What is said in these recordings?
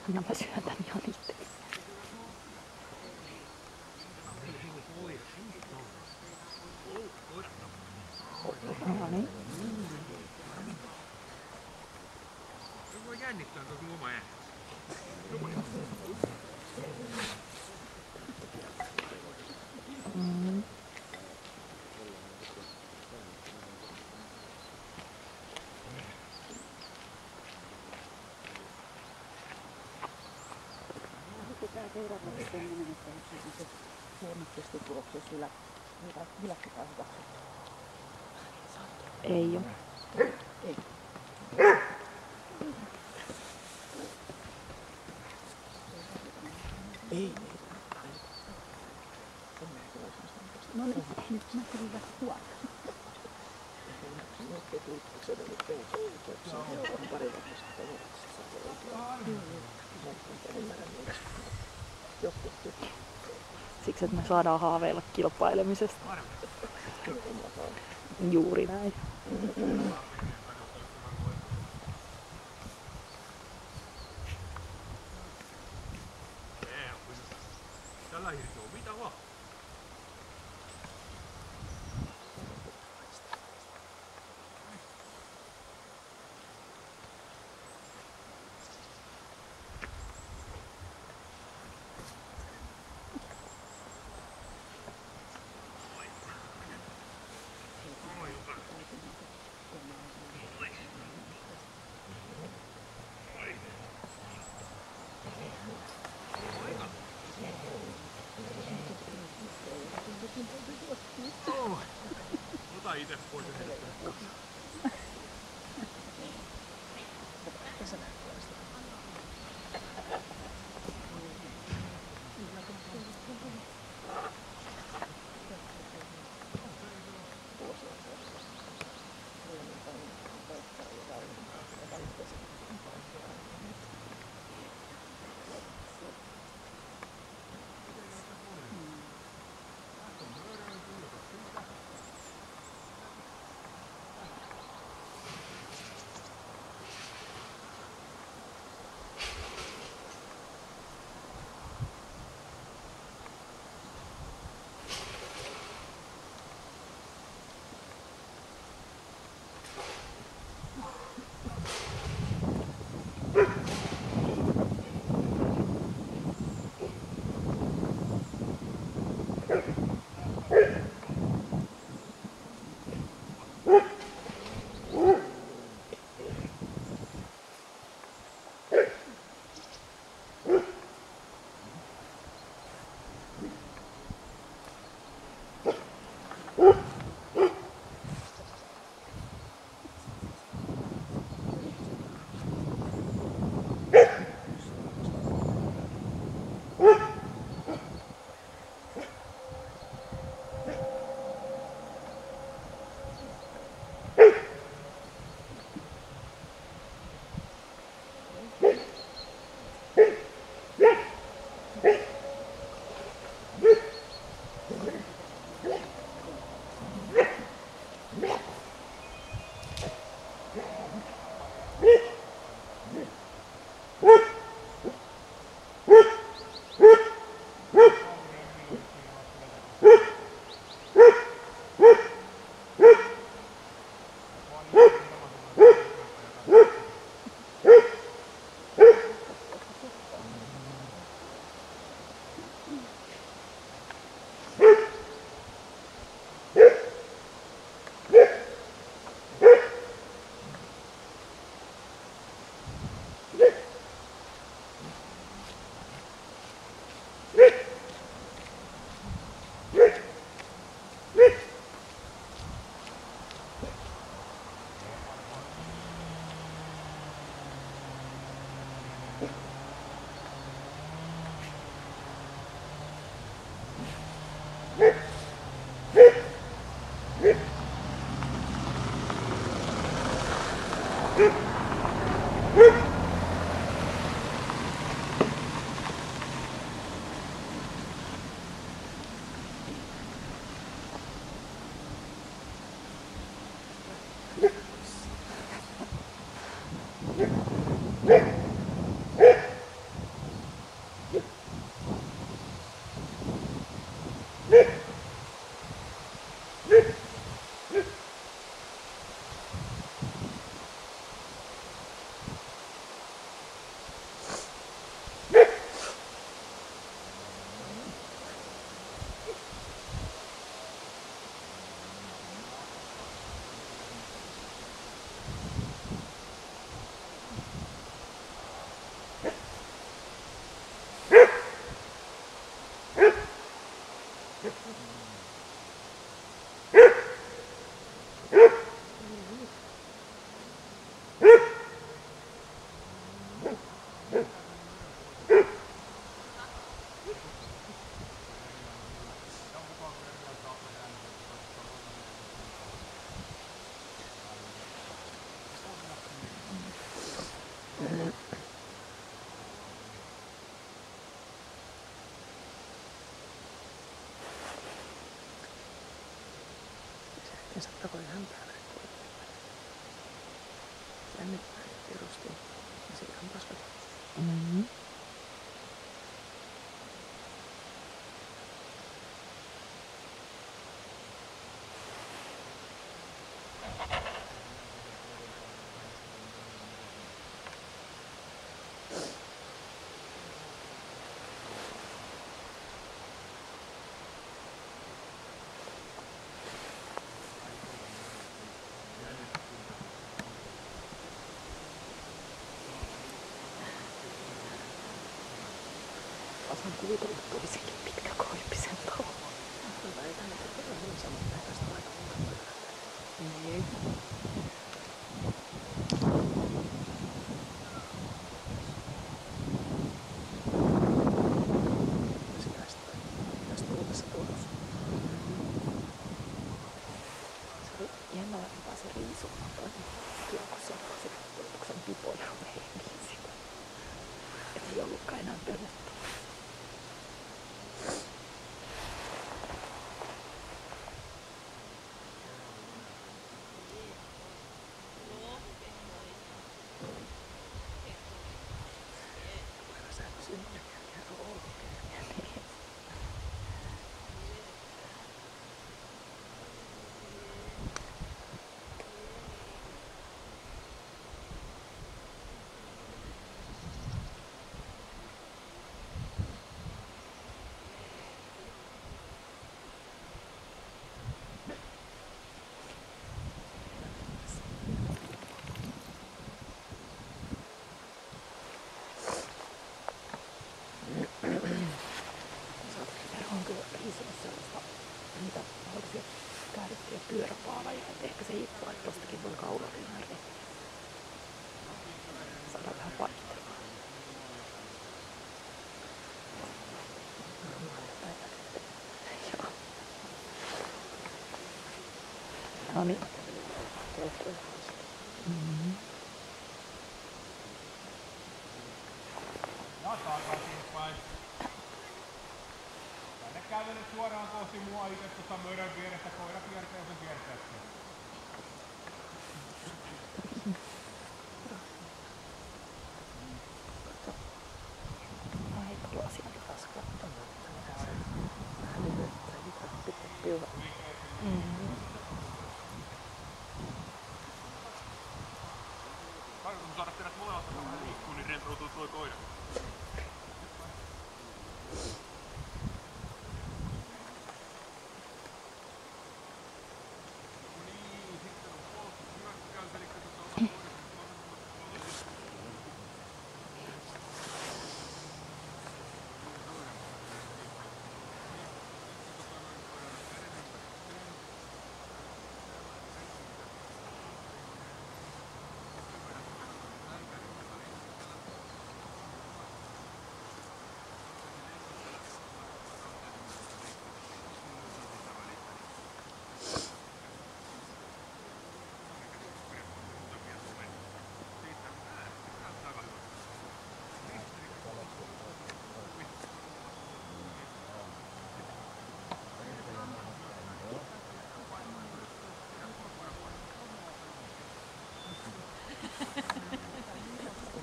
Minä mä syötän ihan itse. No niin. Voi jännittää tuo sun oma ääni. Pitää seurata semmoinen, että se huomattavasti tuloksia sillä pitää hyväksyä. Ei oo. Ei. Ei. No niin, nyt mä tulin vähän huolta. Siksi, että me saadaan haaveilla kilpailemisesta. Juuri näin. Tällä hirsi on mitä vaan. Ota itse pois ja heittää. nyt perustin asiakkaan kasvatus. Mm-hmm. Osaan kuvitella, että tulisikin pitkä koipisen talo. Mutta ei tänne ole niin samanpäiväistä aika monta. Niin. Tästä uudessa tuossa. Se oli jännä, että pääsi riisumaan tuon kiokkossa sen pipoja henkiin sitä. Että ei ollutkaan enää pellettä. Niitä haluaisi käärittyjä pyöräpaaleja, että ehkä se hippaa, että tostakin voi kaularinnan saada vähän paikkaa. Joo. No niin. Mm-hmm. Takaisin päin. Tänne kävelet suoraan kohti mua itse tuossa mörön vierestä. Koira kiertää sen kiertääkseen. Ai, tuolla sieltä taas katsomaan. Vähän lyhyttä, mitä pitää piuhaa. Mm-hmm. Tarkoitus saada teidät molemmat vähän liikkuu, niin rentoutuu tuo koira.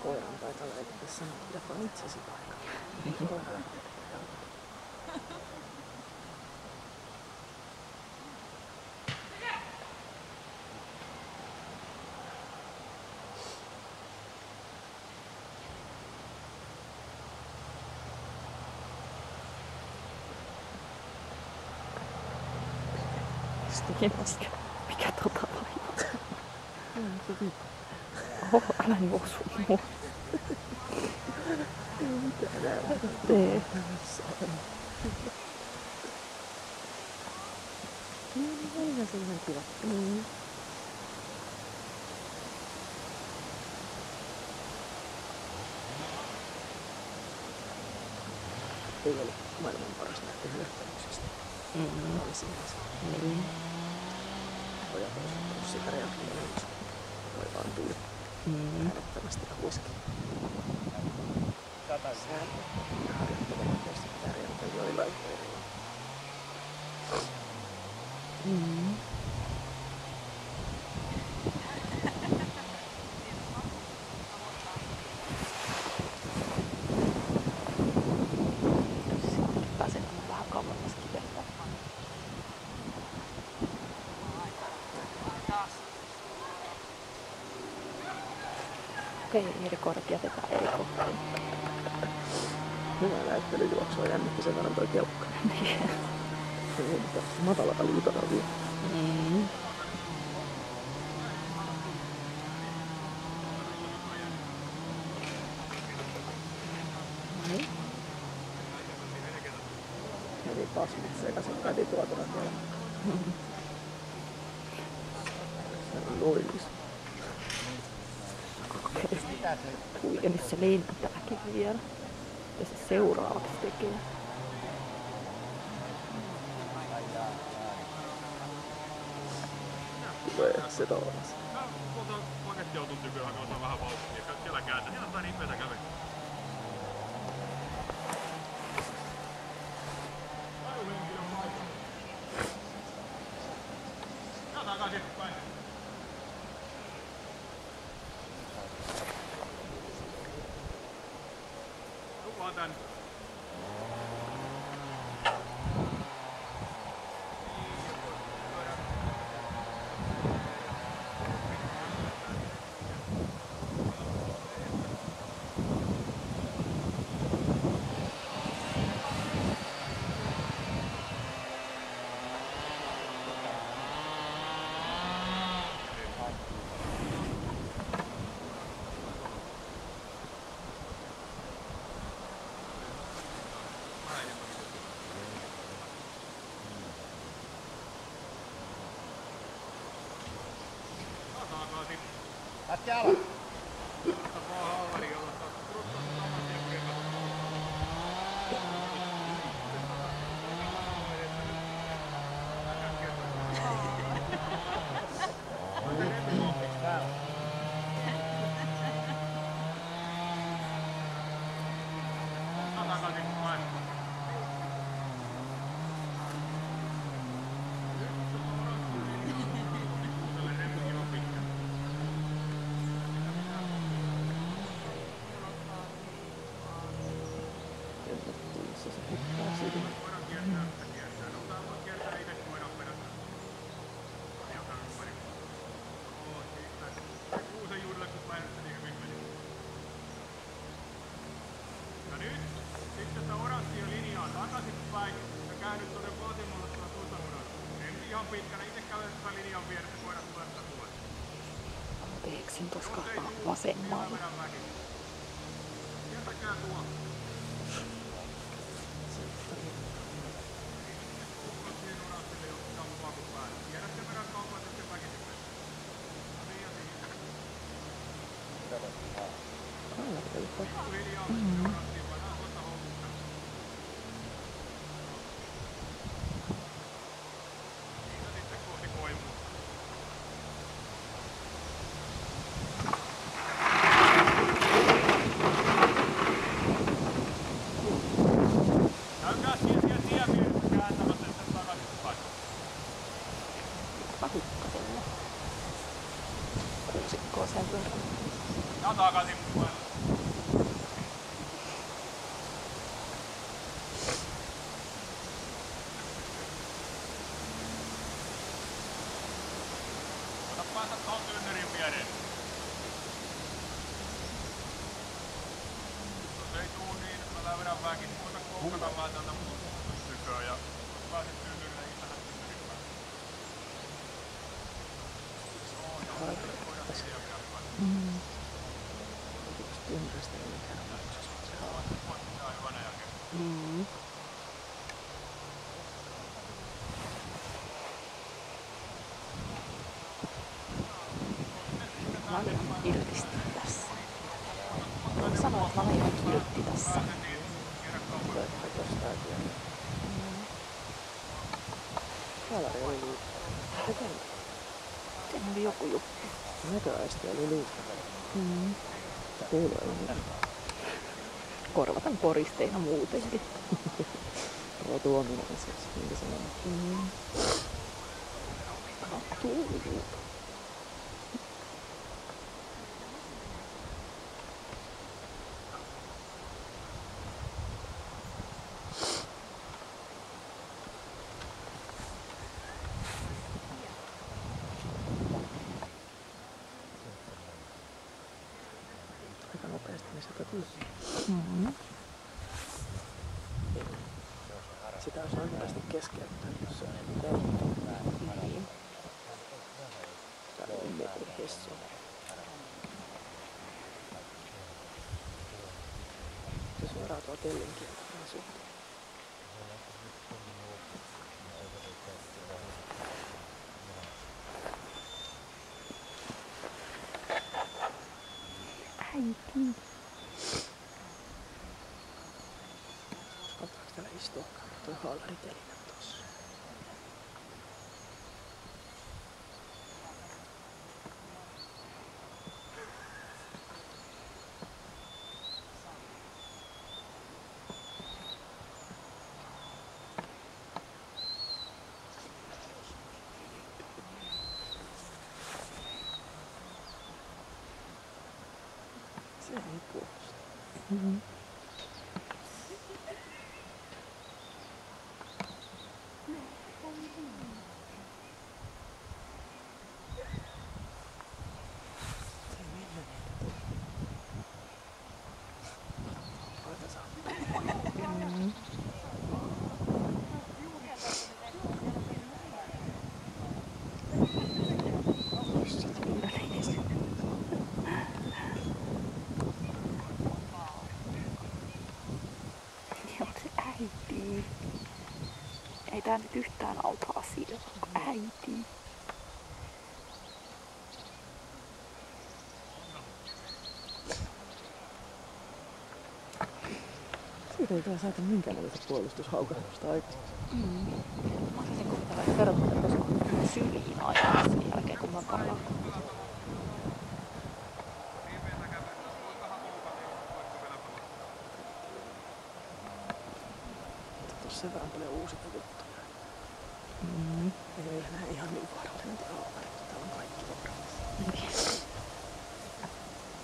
Koiran paikalla ei pitäisi sanoa, että joko itsesi paikalla. Mikä vaivaa? Oho, älä juo sun mua. Tee. Niin, se on ihan kiva. Ei ollut maailman paras näyttö hyökkäyksestä. Oli siinä se. Pojat olisi ottanut sitä reaktiota. Voi vaan tuli äärettömästi kuiski. Sään harjoittelemaan tietysti pärjätä joillain koirilla. Okei, eri kortit jätetään eri kohtiin. Hyvä näyttelyjuoksua jännitti sen verran toi kelkka. Matalata liipataan vielä. Meni pasmit sekaisin, käytiin tuotana vielä. Se on noilis. Ja nyt se lentääkin vielä. Mitä se seuraavaksi tekee? Tulee se taas. Tuolta pakettiauton tykö hakata vähän vauhtia. Siellä käännä. Ihan tää ripeätä kävi. Ajohenkilön paikka. Ja takaisin päin. Tuu vaan tänne. Lätkä alas! Eksin tuossa kahtaa vasemmalle. Kuusikkoa sen verran. Ja takaisin mukaan. Ota päästä tuohon tynnyrin viereen. Jos ei tuu niin, mä vedän väänkin. Muista koukkatallaan täältä tyköön ja pääset tynnyrille niin tähän tynnyrin päälle. Ympäristö ei mikään ole. Valjahan kiltisti tässä. Voin sanoa, että Valjahan kiltti tässä. Löytää jostain vielä. Kalari oli liikaa. Siinä oli joku juttu. Näköaisti oli liikaa. Kuuluu ei mitään. Korvatan koristeina muutenkin. Rotuominaisuus, minkä sanon. Tuuli. Aika kyllä. Mm. Sitä olisi oikeasti keskeyttää, jos se on tehty. Niin. Täällä on metri hessoa. Se suoraan tuo tellinkieltä suhteen. Äiti. Uskaltaako täällä istua? Toi haalaritelinä tossa. Se ei puolusta. Mm. Se ei mennä niitä tuolla. Aika saa. Mm. Joo, se äiti. Ei tää nyt yhtään auta asiaa, kun äiti. Siitä ei tää saata minkäänlaista puolustushaukahdusta aikaisemmin. Mä olisin kuvitella, että verrattuna koska syliin aikaa sen jälkeen, kun mä palaan. Tuossa sen verran paljon uusia juttuja. Mm. Ei enää ihan niin vaarallinen tää haulari, mutta täällä on kaikki vakavasti.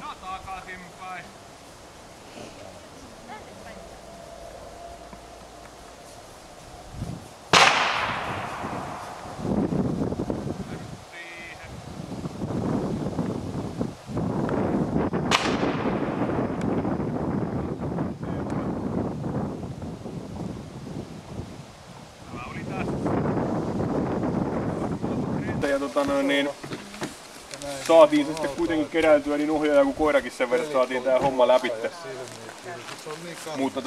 No takaisinpäin. Siihen. Tämä oli tässä. Ja saatiin se sitten kuitenkin keräiltyä niin ohjaaja kuin koirakin sen verran, saatiin tää homma läpitte. Mutta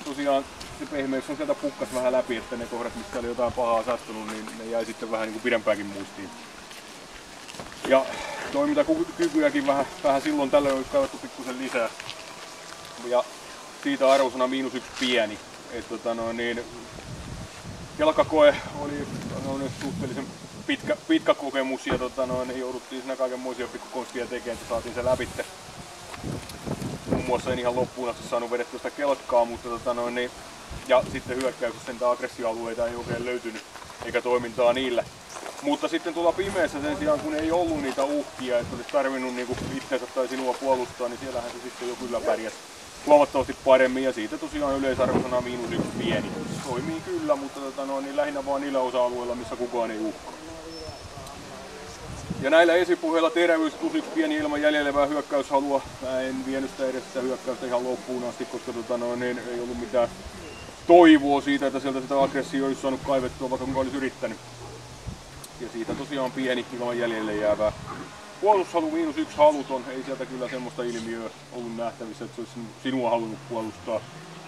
tosiaan se pehmeys on sieltä pukkas vähän läpi, että ne kohdat, missä oli jotain pahaa sattunut, niin ne jäi sitten vähän niin kuin pidempäänkin muistiin. Ja toimintakykyäkin vähän silloin tällöin olisi kaivattu pikkusen lisää. Ja siitä arvosana -1 pieni. Jalkakoe oli suhteellisen pitkä kokemus ja jouduttiin siinä kaikenmoisia pikkukonstia tekemään, että saatiin se läpitte. Muun muassa en ihan loppuun asti saanut vedettyä sitä kelkkaa, mutta ja sitten hyökkäyksessä sen aggressioalueita ei oikein löytynyt eikä toimintaa niillä. Mutta sitten tuolla pimeässä sen sijaan, kun ei ollut niitä uhkia, että olisi tarvinnut niinku itsensä tai sinua puolustaa, niin siellähän se sitten jo kyllä pärjäsi huomattavasti paremmin ja siitä tosiaan yleisarvosana -1 pieni. Toimii kyllä, mutta lähinnä vaan niillä osa-alueilla, missä kukaan ei uhkaa. Ja näillä esipuheilla terävyys +1 pieni ilman jäljelevää hyökkäyshalua. Mä en vienyt sitä edes sitä hyökkäystä ihan loppuun asti, koska ei ollut mitään toivoa siitä, että sieltä sitä aggressioa olisi saanut kaivettua, vaikka kuka olisi yrittänyt. Ja siitä tosiaan pieni ilman jäljelle jäävää. Puolustushalu -1 haluton, ei sieltä kyllä semmoista ilmiöä ollut nähtävissä, että se olisi sinua halunnut puolustaa.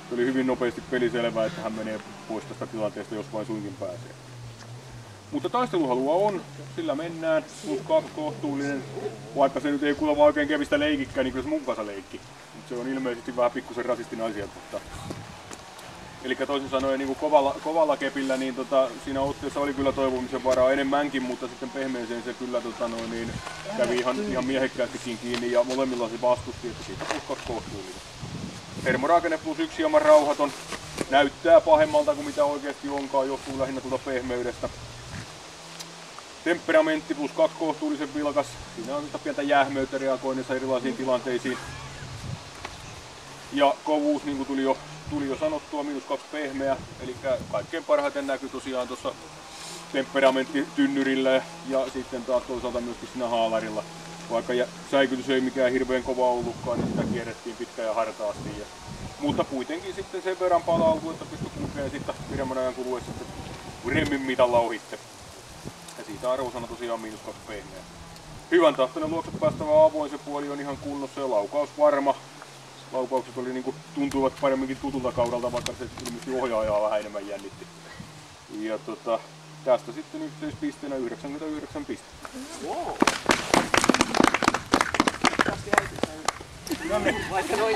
Se oli hyvin nopeasti peliselvää, että hän menee pois tästä tilanteesta, jos vain suinkin pääsee. Mutta taisteluhalua on, sillä mennään, +2 kohtuullinen, vaikka se nyt ei kuulemma oikein kevistä leikikkää, niin kyllä se mun kanssa leikki. Mutta se on ilmeisesti vähän pikkusen rasistinen asia. Eli toisin sanoen niin kovalla kepillä, niin siinä otteessa oli kyllä toivomisen varaa enemmänkin, mutta sitten pehmeeseen se kyllä kävi ihan miehekkäästikin kiinni ja molemmilla se vastusti, että siitä +2 kohtuullinen. Hermorakenne +1 hieman rauhaton, näyttää pahemmalta kuin mitä oikeasti onkaan, johtuu lähinnä tuolta pehmeydestä. Temperamentti +2 kohtuullisen vilkas, siinä on pientä jähmeyttä reagoinnissa erilaisiin tilanteisiin. Ja kovuus, niin kuin tuli jo sanottua, -2 pehmeä, eli kaikkein parhaiten näkyy tosiaan tuossa temperamenttitynnyrillä ja sitten taas toisaalta myöskin siinä haalarilla. vaikka säikytys ei mikään hirveän kova ollutkaan, niin sitä kierrettiin pitkään ja hartaasti. Mutta kuitenkin sitten sen verran palautui, että pystyi kulkemaan sitten pidemmän ajan kuluessa remmin mitalla ohitte. Ja siitä arvosana tosiaan -2 pehmeä. Hyvän tahtoinen luokset päästävä avoin, se puoli on ihan kunnossa ja laukaus varma. Laukaukset oli niinku, tuntuivat paremminkin tutulta kaudelta, vaikka se ilmeisesti ohjaajaa vähän enemmän jännitti. Ja tästä sitten yhteispisteenä 99 pistettä. Wow. No niin, vaikka noin